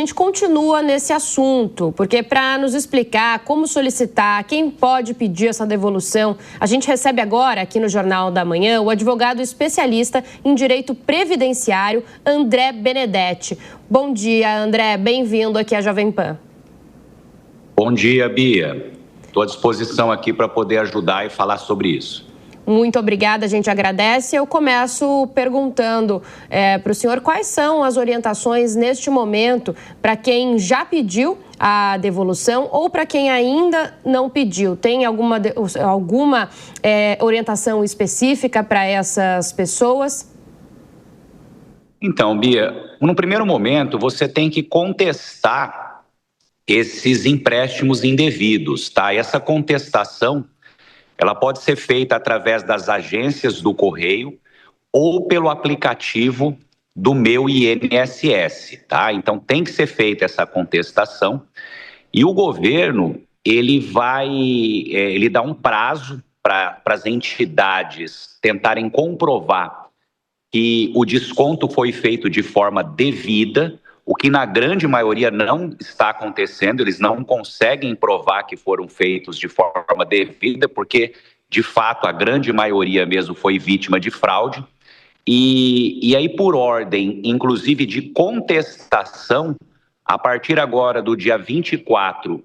A gente continua nesse assunto, porque para nos explicar como solicitar, quem pode pedir essa devolução, a gente recebe agora, aqui no Jornal da Manhã, o advogado especialista em direito previdenciário, André Benedetti. Bom dia, André. Bem-vindo aqui à Jovem Pan. Bom dia, Bia. Estou à disposição aqui para poder ajudar e falar sobre isso. Muito obrigada, a gente agradece. Eu começo perguntando para o senhor quais são as orientações neste momento para quem já pediu a devolução ou para quem ainda não pediu. Tem alguma orientação específica para essas pessoas? Então, Bia, no primeiro momento você tem que contestar esses empréstimos indevidos, tá? Essa contestação ela pode ser feita através das agências do Correio ou pelo aplicativo do Meu INSS, tá? Então tem que ser feita essa contestação e o governo ele dá um prazo para as entidades tentarem comprovar que o desconto foi feito de forma devida, o que na grande maioria não está acontecendo, eles não conseguem provar que foram feitos de forma devida, porque, de fato, a grande maioria mesmo foi vítima de fraude. E aí, por ordem, inclusive, de contestação, a partir agora do dia 24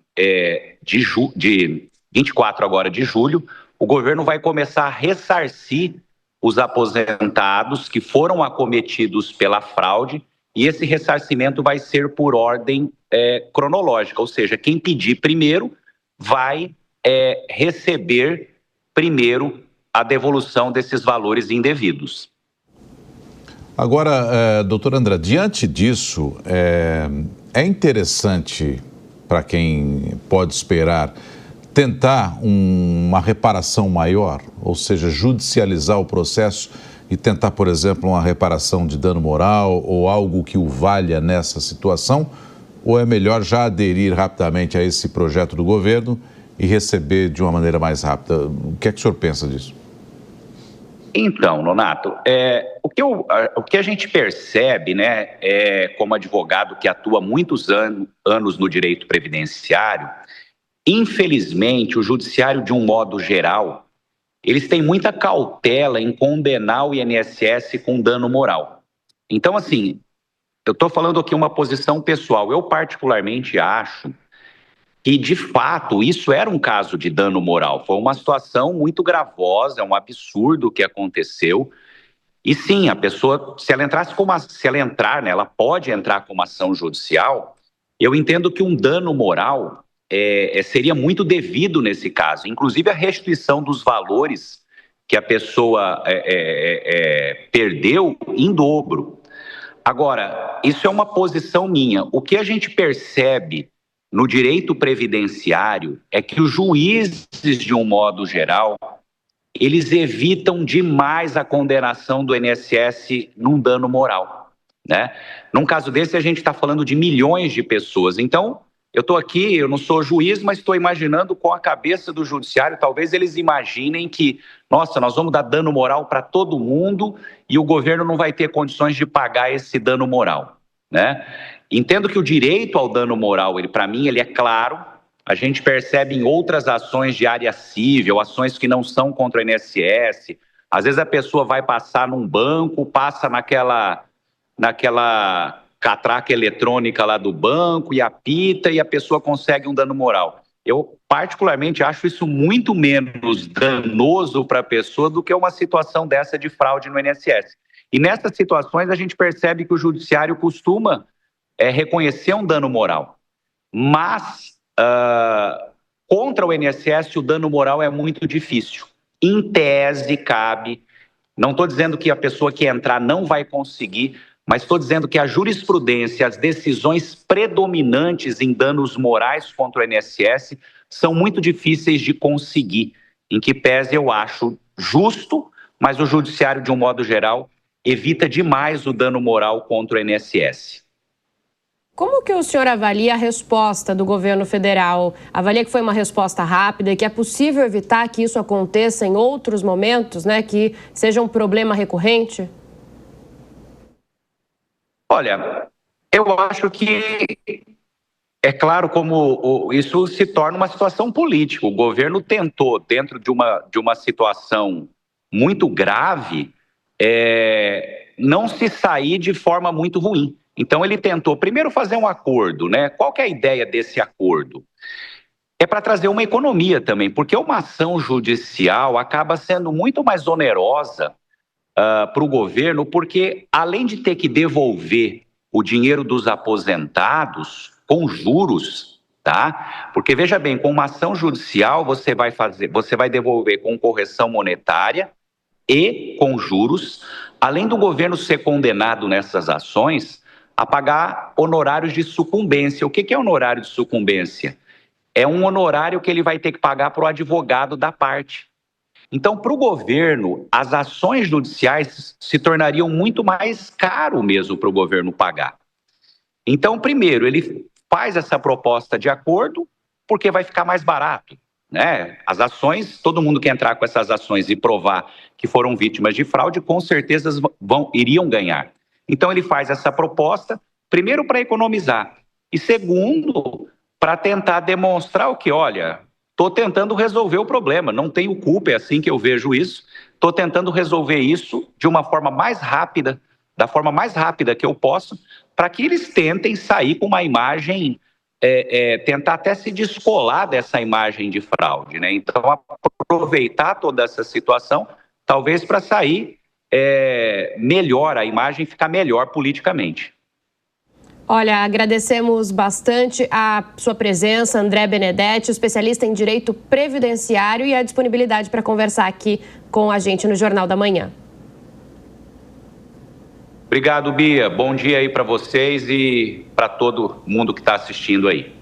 agora de julho, o governo vai começar a ressarcir os aposentados que foram acometidos pela fraude, e esse ressarcimento vai ser por ordem cronológica, ou seja, quem pedir primeiro vai receber primeiro a devolução desses valores indevidos. Agora, doutor André, diante disso, é interessante para quem pode esperar tentar uma reparação maior, ou seja, judicializar o processo e tentar, por exemplo, uma reparação de dano moral ou algo que o valha nessa situação? Ou é melhor já aderir rapidamente a esse projeto do governo e receber de uma maneira mais rápida? O que é que o senhor pensa disso? Então, Nonato, o que a gente percebe, né, como advogado que atua há muitos anos no direito previdenciário, infelizmente, o judiciário, de um modo geral, eles têm muita cautela em condenar o INSS com dano moral. Então, assim, eu estou falando aqui uma posição pessoal. Eu, particularmente, acho que, de fato, isso era um caso de dano moral. Foi uma situação muito gravosa, é um absurdo o que aconteceu. E, sim, a pessoa, se ela entrar, né, ela pode entrar com uma ação judicial. Eu entendo que um dano moral seria muito devido nesse caso, inclusive a restituição dos valores que a pessoa perdeu em dobro. Agora, isso é uma posição minha. O que a gente percebe no direito previdenciário é que os juízes, de um modo geral, eles evitam demais a condenação do INSS num dano moral, né? Num caso desse, a gente está falando de milhões de pessoas. Então, eu estou aqui, eu não sou juiz, mas estou imaginando com a cabeça do judiciário, talvez eles imaginem que, nossa, nós vamos dar dano moral para todo mundo e o governo não vai ter condições de pagar esse dano moral, né? Entendo que o direito ao dano moral, para mim, ele é claro. A gente percebe em outras ações de área civil, ações que não são contra o INSS. Às vezes a pessoa vai passar num banco, passa naquela catraca eletrônica lá do banco e apita e a pessoa consegue um dano moral. Eu, particularmente, acho isso muito menos danoso para a pessoa do que uma situação dessa de fraude no INSS. E nessas situações a gente percebe que o judiciário costuma reconhecer um dano moral. Mas, contra o INSS, o dano moral é muito difícil. Em tese, cabe. Não estou dizendo que a pessoa que entrar não vai conseguir, mas estou dizendo que a jurisprudência, as decisões predominantes em danos morais contra o INSS são muito difíceis de conseguir, em que pese eu acho justo, mas o judiciário, de um modo geral, evita demais o dano moral contra o INSS. Como que o senhor avalia a resposta do governo federal? Avalia que foi uma resposta rápida e que é possível evitar que isso aconteça em outros momentos, né, que seja um problema recorrente? Olha, Eu acho que é claro como isso se torna uma situação política. O governo tentou, dentro de uma situação muito grave, não se sair de forma muito ruim. Então ele tentou primeiro fazer um acordo, né? Qual que é a ideia desse acordo? É para trazer uma economia também, porque uma ação judicial acaba sendo muito mais onerosa para o governo, porque além de ter que devolver o dinheiro dos aposentados com juros, tá? Porque veja bem, com uma ação judicial você vai devolver com correção monetária e com juros, além do governo ser condenado nessas ações a pagar honorários de sucumbência. O que é honorário de sucumbência? É um honorário que ele vai ter que pagar para o advogado da parte. Então, para o governo, as ações judiciais se tornariam muito mais caro mesmo para o governo pagar. Então, primeiro, ele faz essa proposta de acordo porque vai ficar mais barato, né? As ações, todo mundo que entrar com essas ações e provar que foram vítimas de fraude, com certeza iriam ganhar. Então, ele faz essa proposta, primeiro para economizar e segundo, para tentar demonstrar o que, olha, estou tentando resolver o problema, não tenho culpa, é assim que eu vejo isso, estou tentando resolver isso de uma forma mais rápida, da forma mais rápida que eu posso, para que eles tentem sair com uma imagem, tentar até se descolar dessa imagem de fraude, né? Então, aproveitar toda essa situação, talvez para sair melhor, a imagem ficar melhor politicamente. Olha, agradecemos bastante a sua presença, André Benedetti, especialista em direito previdenciário, e a disponibilidade para conversar aqui com a gente no Jornal da Manhã. Obrigado, Bia. Bom dia aí para vocês e para todo mundo que está assistindo aí.